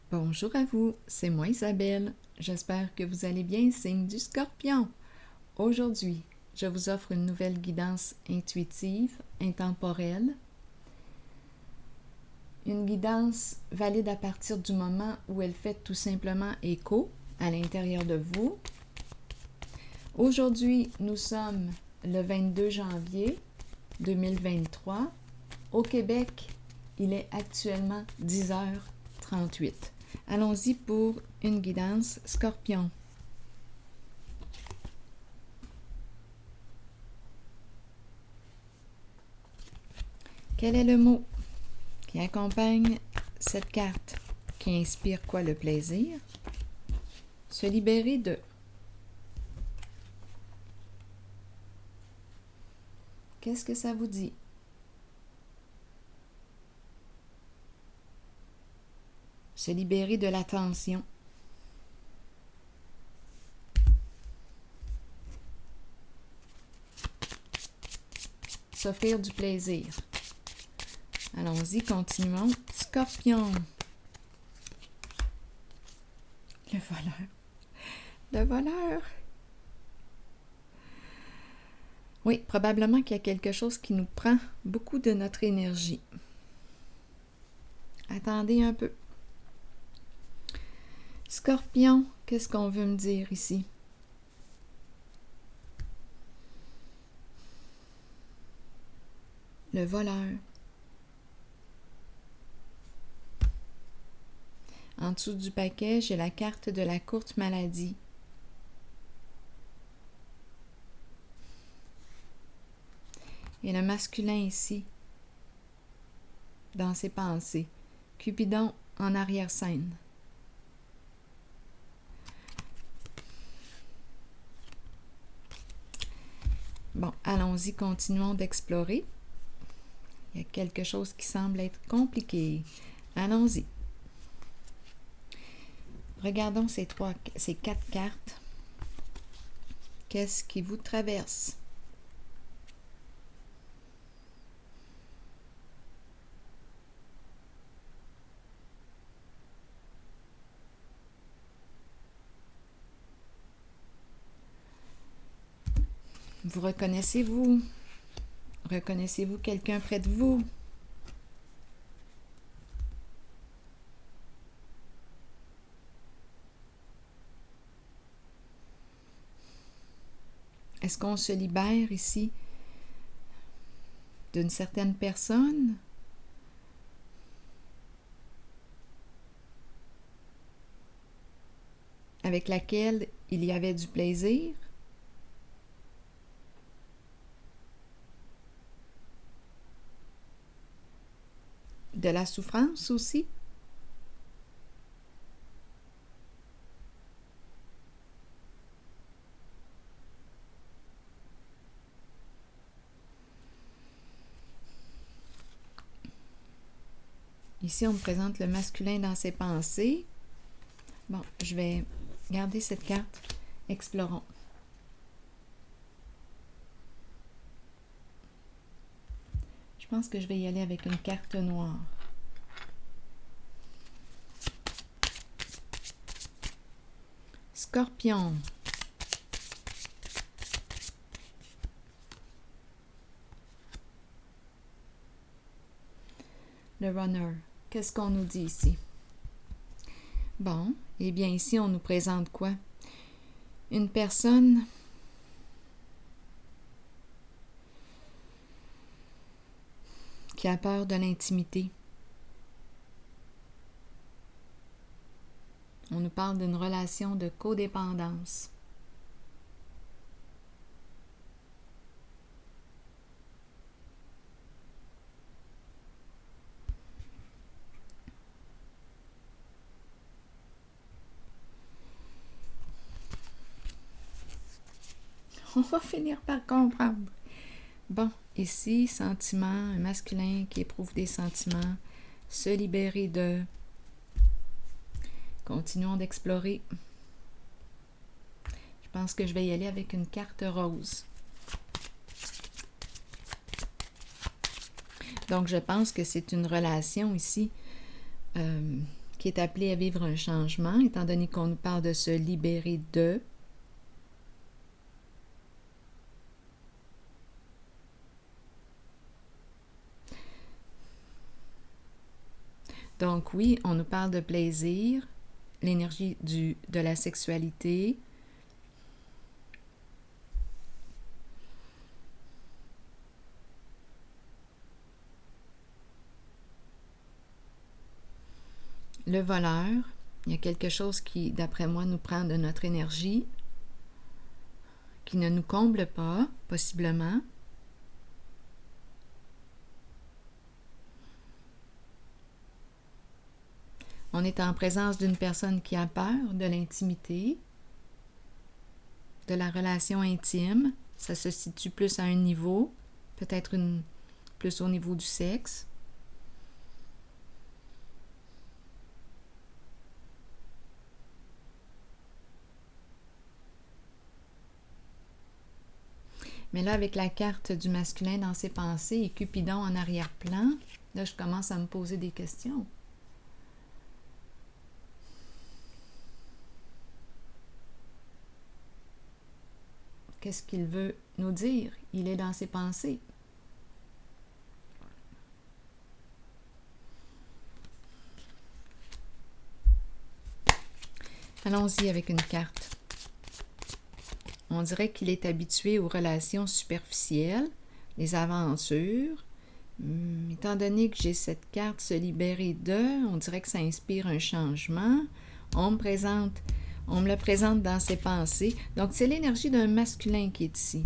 Bonjour à vous, c'est moi Isabelle. J'espère que vous allez bien, signe du Scorpion. Aujourd'hui, je vous offre une nouvelle guidance intuitive, intemporelle. Une guidance valide à partir du moment où elle fait tout simplement écho à l'intérieur de vous. Aujourd'hui, nous sommes le 22 janvier 2023. Au Québec, il est actuellement 10h38. Allons-y pour une guidance Scorpion. Quel est le mot qui accompagne cette carte? Qui inspire quoi? Le plaisir? Se libérer de. Qu'est-ce que ça vous dit? Se libérer de la tension. S'offrir du plaisir. Allons-y, continuons. Scorpion. Le voleur. Le voleur. Oui, probablement qu'il y a quelque chose qui nous prend beaucoup de notre énergie. Attendez un peu. Scorpion, qu'est-ce qu'on veut me dire ici? Le voleur. En dessous du paquet, j'ai la carte de la courte maladie. Et le masculin ici, dans ses pensées. Cupidon en arrière-scène. Bon, allons-y, continuons d'explorer. Il y a quelque chose qui semble être compliqué. Allons-y. Regardons ces quatre cartes. Qu'est-ce qui vous traverse? Vous reconnaissez-vous? Reconnaissez-vous quelqu'un près de vous? Est-ce qu'on se libère ici d'une certaine personne? Avec laquelle il y avait du plaisir? De la souffrance aussi? Ici, on me présente le masculin dans ses pensées. Bon, je vais garder cette carte. Explorons. Je pense que je vais y aller avec une carte noire. Scorpion. Le runner. Qu'est-ce qu'on nous dit ici? Bon, eh bien ici, on nous présente quoi? Une personne qui a peur de l'intimité. On nous parle d'une relation de codépendance. On va finir par comprendre. Bon, ici, sentiment, un masculin qui éprouve des sentiments, se libérer de. Continuons d'explorer. Je pense que je vais y aller avec une carte rose. Donc, je pense que c'est une relation ici qui qui est appelé à vivre un changement, étant donné qu'on nous parle de se libérer de. Donc oui, on nous parle de plaisir, l'énergie de la sexualité. Le voleur, il y a quelque chose qui, d'après moi, nous prend de notre énergie, qui ne nous comble pas, possiblement. On est en présence d'une personne qui a peur de l'intimité, de la relation intime. Ça se situe plus à un niveau, peut-être plus au niveau du sexe. Mais là, avec la carte du masculin dans ses pensées et Cupidon en arrière-plan, là, je commence à me poser des questions. Qu'est-ce qu'il veut nous dire? Il est dans ses pensées. Allons-y avec une carte. On dirait qu'il est habitué aux relations superficielles, les aventures. Étant donné que j'ai cette carte se libérer de, on dirait que ça inspire un changement. On me le présente dans ses pensées. Donc, c'est l'énergie d'un masculin qui est ici.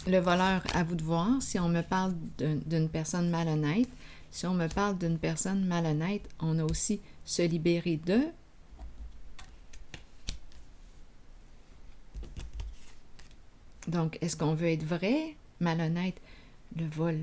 Le voleur, à vous de voir, si on me parle d'une personne malhonnête, si on me parle d'une personne malhonnête, on a aussi se libérer de. Donc, est-ce qu'on veut être vrai, malhonnête, le vol?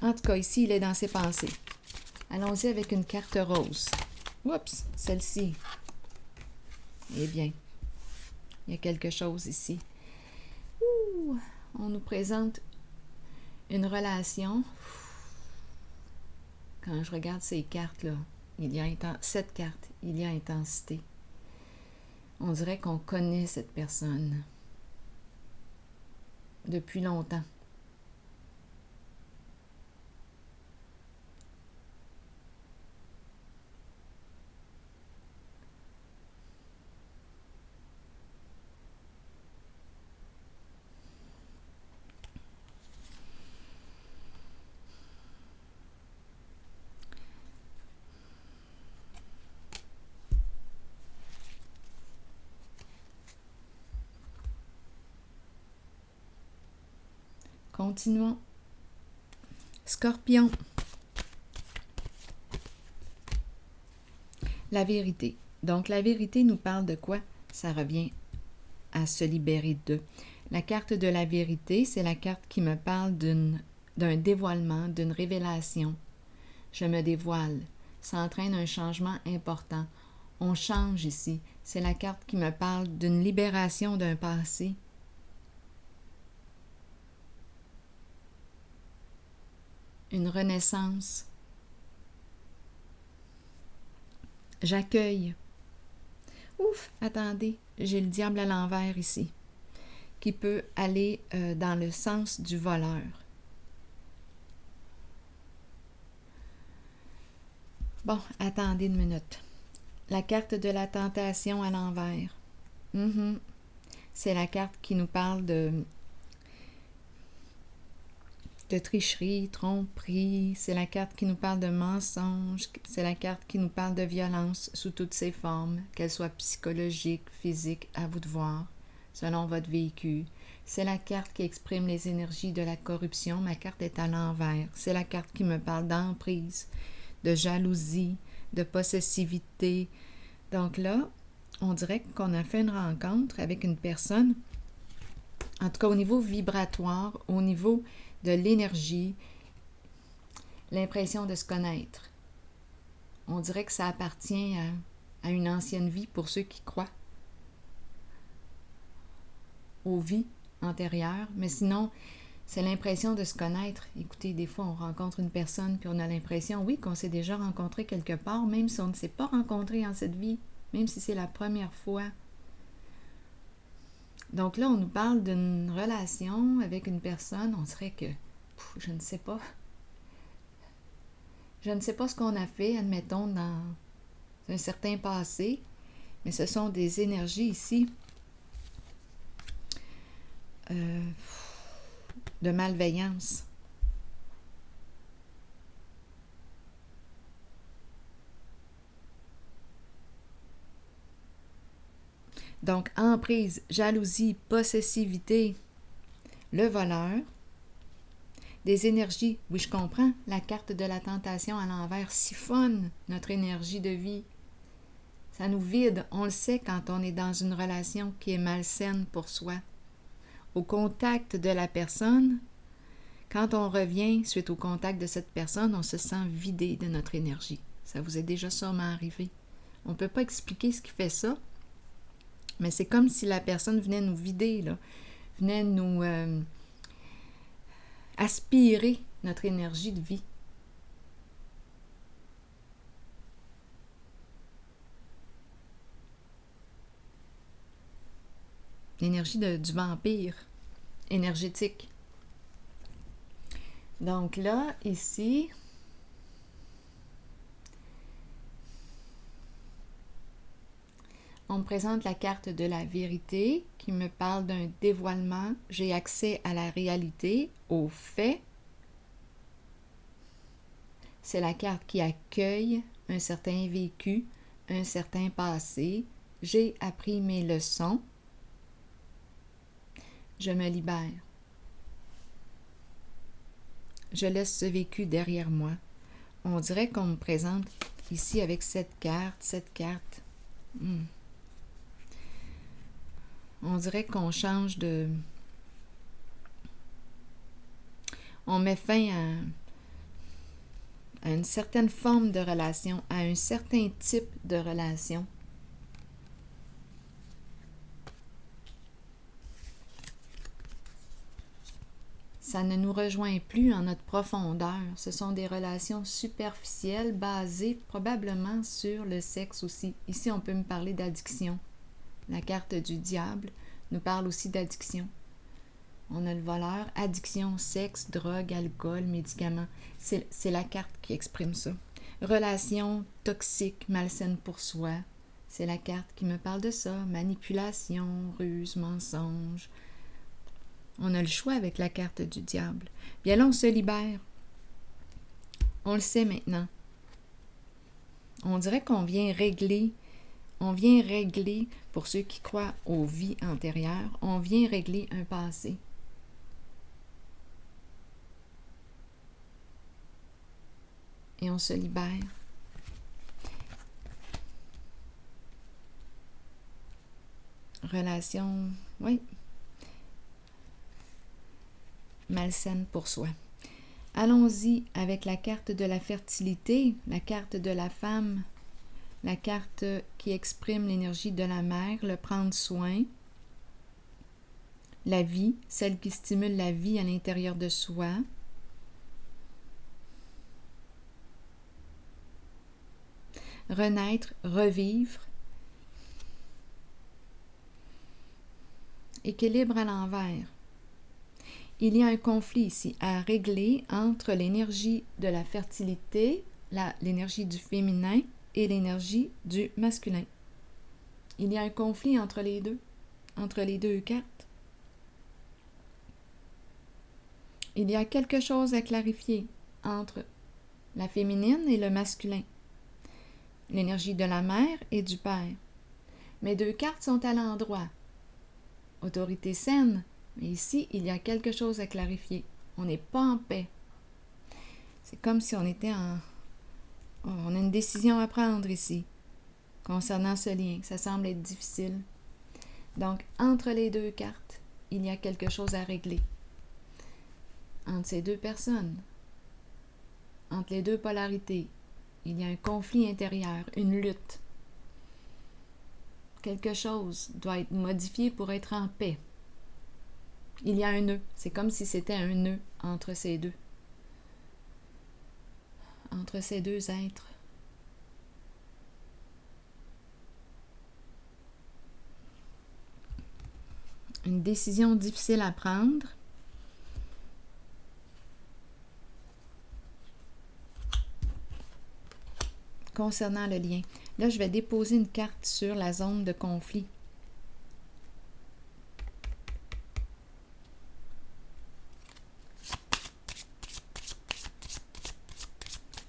En tout cas, ici, il est dans ses pensées. Allons-y avec une carte rose. Oups, celle-ci. Eh bien, il y a quelque chose ici. Ouh, on nous présente une relation. Quand je regarde ces cartes-là, cette carte, il y a intensité. On dirait qu'on connaît cette personne depuis longtemps. Continuons. Scorpion. La vérité. Donc, la vérité nous parle de quoi? Ça revient à se libérer de. La carte de la vérité, c'est la carte qui me parle d'un dévoilement, d'une révélation. Je me dévoile. Ça entraîne un changement important. On change ici. C'est la carte qui me parle d'une libération d'un passé. Une renaissance. J'accueille. Ouf, attendez, j'ai le diable à l'envers ici, qui peut aller dans le sens du voleur. Bon, attendez une minute. La carte de la tentation à l'envers. C'est la carte qui nous parle de tricherie, tromperie, c'est la carte qui nous parle de mensonge, c'est la carte qui nous parle de violence sous toutes ses formes, qu'elles soient psychologiques, physiques, à vous de voir, selon votre vécu. C'est la carte qui exprime les énergies de la corruption, ma carte est à l'envers. C'est la carte qui me parle d'emprise, de jalousie, de possessivité. Donc là, on dirait qu'on a fait une rencontre avec une personne, en tout cas au niveau vibratoire, au niveau de l'énergie, l'impression de se connaître. On dirait que ça appartient à une ancienne vie pour ceux qui croient aux vies antérieures. Mais sinon, c'est l'impression de se connaître. Écoutez, des fois, on rencontre une personne puis on a l'impression, oui, qu'on s'est déjà rencontré quelque part, même si on ne s'est pas rencontré en cette vie, même si c'est la première fois. Donc là, on nous parle d'une relation avec une personne, on dirait que, je ne sais pas. Je ne sais pas ce qu'on a fait, admettons, dans un certain passé, mais ce sont des énergies ici de malveillance. Donc, emprise, jalousie, possessivité, le voleur, des énergies, oui, je comprends, la carte de la tentation à l'envers siphonne notre énergie de vie. Ça nous vide, on le sait quand on est dans une relation qui est malsaine pour soi. Au contact de la personne, quand on revient suite au contact de cette personne, on se sent vidé de notre énergie. Ça vous est déjà sûrement arrivé. On ne peut pas expliquer ce qui fait ça, mais c'est comme si la personne venait nous vider, là, venait nous aspirer notre énergie de vie. L'énergie du vampire énergétique. Donc là, ici, on me présente la carte de la vérité qui me parle d'un dévoilement. J'ai accès à la réalité, aux faits. C'est la carte qui accueille un certain vécu, un certain passé. J'ai appris mes leçons. Je me libère. Je laisse ce vécu derrière moi. On dirait qu'on me présente ici avec cette carte. On dirait qu'on change de... On met fin à une certaine forme de relation, à un certain type de relation. Ça ne nous rejoint plus en notre profondeur. Ce sont des relations superficielles basées probablement sur le sexe aussi. Ici, on peut me parler d'addiction. La carte du diable nous parle aussi d'addiction. On a le voleur, addiction, sexe, drogue, alcool, médicaments. C'est la carte qui exprime ça. Relation toxique, malsaine pour soi. C'est la carte qui me parle de ça. Manipulation, ruse, mensonge. On a le choix avec la carte du diable. Bien là, on se libère. On le sait maintenant. On dirait qu'on vient régler. On vient régler, pour ceux qui croient aux vies antérieures, on vient régler un passé. Et on se libère. Relation, oui, malsaine pour soi. Allons-y avec la carte de la fertilité, la carte de la femme, la carte qui exprime l'énergie de la mère, le prendre soin, la vie, celle qui stimule la vie à l'intérieur de soi. Renaître, revivre. Équilibre à l'envers. Il y a un conflit ici à régler entre l'énergie de la fertilité, l'énergie du féminin et l'énergie du masculin. Il y a un conflit entre les deux cartes. Il y a quelque chose à clarifier entre la féminine et le masculin, l'énergie de la mère et du père. Mes deux cartes sont à l'endroit. Autorité saine, mais ici, il y a quelque chose à clarifier. On n'est pas en paix. C'est comme si on était on a une décision à prendre ici, concernant ce lien. Ça semble être difficile. Donc, entre les deux cartes, il y a quelque chose à régler. Entre ces deux personnes, entre les deux polarités, Il y a un conflit intérieur, une lutte. Quelque chose doit être modifié pour être en paix. Il y a un nœud. C'est comme si c'était un nœud entre ces deux. Entre ces deux êtres. Une décision difficile à prendre. Concernant le lien. Là, je vais déposer une carte sur la zone de conflit.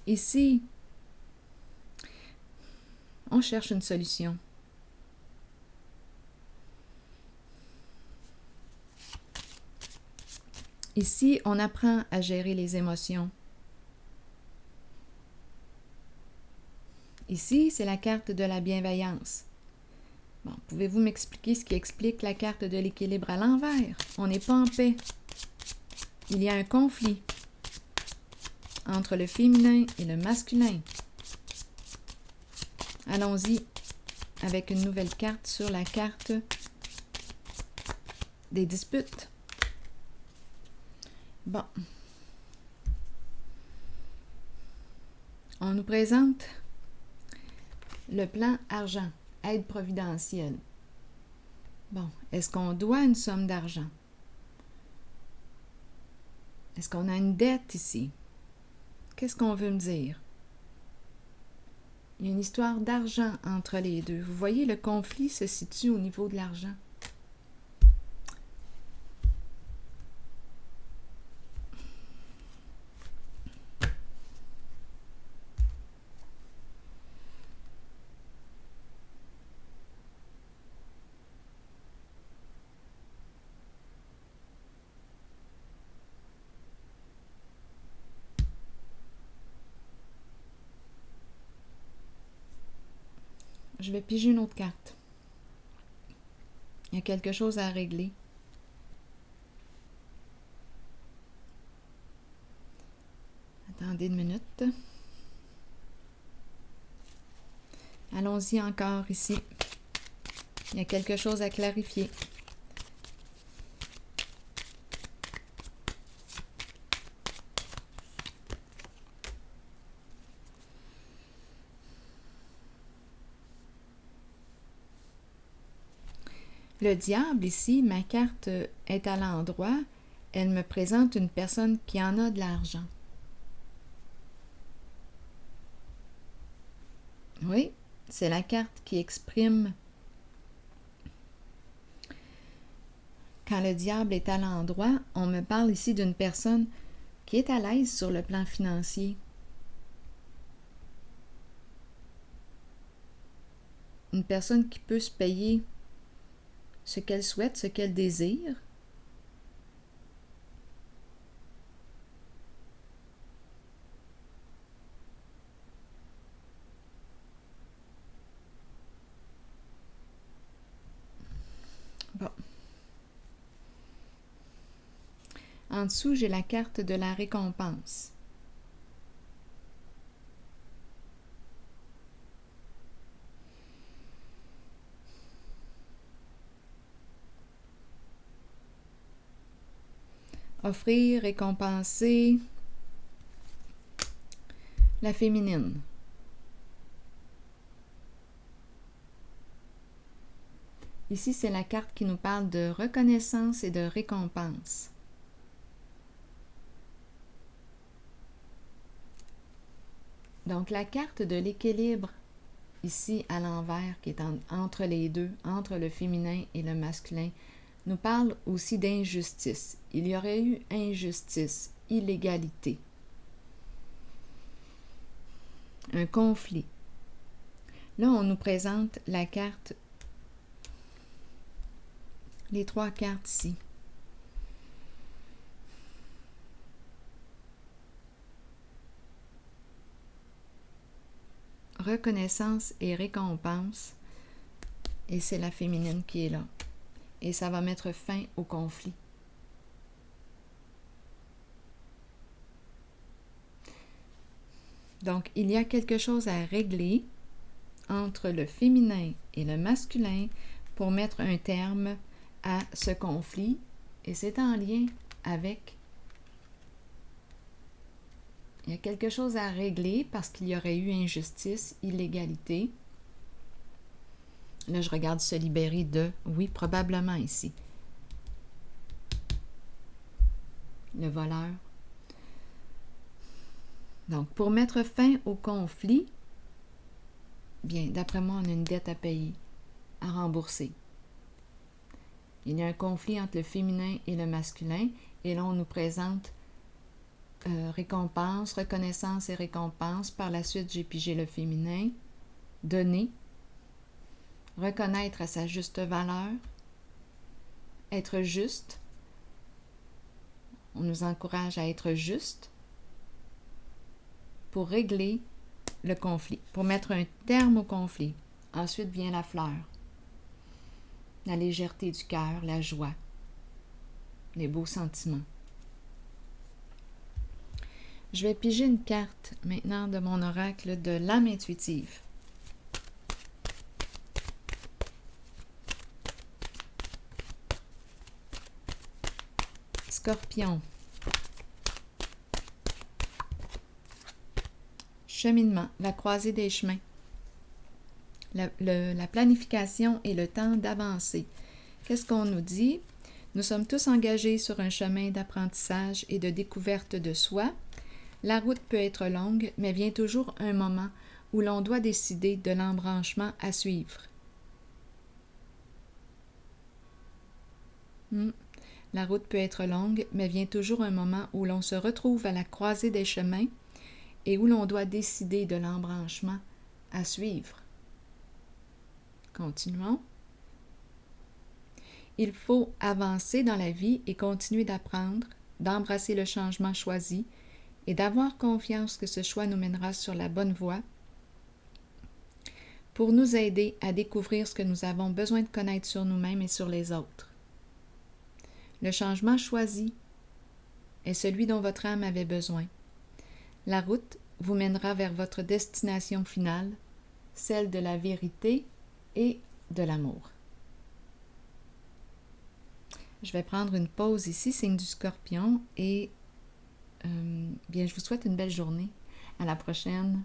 Ici, on cherche une solution. Ici, on apprend à gérer les émotions. Ici, c'est la carte de la bienveillance. Bon, pouvez-vous m'expliquer ce qui explique la carte de l'équilibre à l'envers? On n'est pas en paix. Il y a un conflit entre le féminin et le masculin. Allons-y avec une nouvelle carte sur la carte des disputes. Bon. On nous présente le plan argent, aide providentielle. Bon, est-ce qu'on doit une somme d'argent? Est-ce qu'on a une dette ici? Qu'est-ce qu'on veut me dire? Il y a une histoire d'argent entre les deux. Vous voyez, le conflit se situe au niveau de l'argent. Je vais piger une autre carte. Il y a quelque chose à régler. Attendez une minute. Allons-y encore ici. Il y a quelque chose à clarifier. Le diable, ici, ma carte est à l'endroit. Elle me présente une personne qui en a de l'argent. Oui, c'est la carte qui exprime quand le diable est à l'endroit. On me parle ici d'une personne qui est à l'aise sur le plan financier. Une personne qui peut se payer ce qu'elle souhaite, ce qu'elle désire. Bon. En dessous, j'ai la carte de la récompense. Offrir, récompenser la féminine. Ici, c'est la carte qui nous parle de reconnaissance et de récompense. Donc, la carte de l'équilibre, ici à l'envers, qui est entre les deux, entre le féminin et le masculin, nous parle aussi d'injustice. Il y aurait eu injustice, illégalité, un conflit. Là, on nous présente la carte, les trois cartes ici. Reconnaissance et récompense. Et c'est la féminine qui est là. Et ça va mettre fin au conflit. Donc, il y a quelque chose à régler entre le féminin et le masculin pour mettre un terme à ce conflit, et c'est en lien avec... Il y a quelque chose à régler parce qu'il y aurait eu injustice, illégalité. Là, je regarde se libérer de... Oui, probablement ici. Le voleur. Donc, pour mettre fin au conflit, bien, d'après moi, on a une dette à payer, à rembourser. Il y a un conflit entre le féminin et le masculin, et là, on nous présente récompense, reconnaissance et récompense. Par la suite, j'ai pigé le féminin. Donner, reconnaître à sa juste valeur, être juste. On nous encourage à être juste pour régler le conflit, pour mettre un terme au conflit. Ensuite vient la fleur, la légèreté du cœur, la joie, les beaux sentiments. Je vais piger une carte maintenant de mon oracle de l'âme intuitive. Scorpion. Cheminement, la croisée des chemins. La planification et le temps d'avancer. Qu'est-ce qu'on nous dit? Nous sommes tous engagés sur un chemin d'apprentissage et de découverte de soi. La route peut être longue, mais vient toujours un moment où l'on doit décider de l'embranchement à suivre. La route peut être longue, mais vient toujours un moment où l'on se retrouve à la croisée des chemins et où l'on doit décider de l'embranchement à suivre. Continuons. Il faut avancer dans la vie et continuer d'apprendre, d'embrasser le changement choisi et d'avoir confiance que ce choix nous mènera sur la bonne voie pour nous aider à découvrir ce que nous avons besoin de connaître sur nous-mêmes et sur les autres. Le changement choisi est celui dont votre âme avait besoin. La route vous mènera vers votre destination finale, celle de la vérité et de l'amour. Je vais prendre une pause ici, signe du Scorpion, et bien, je vous souhaite une belle journée. À la prochaine.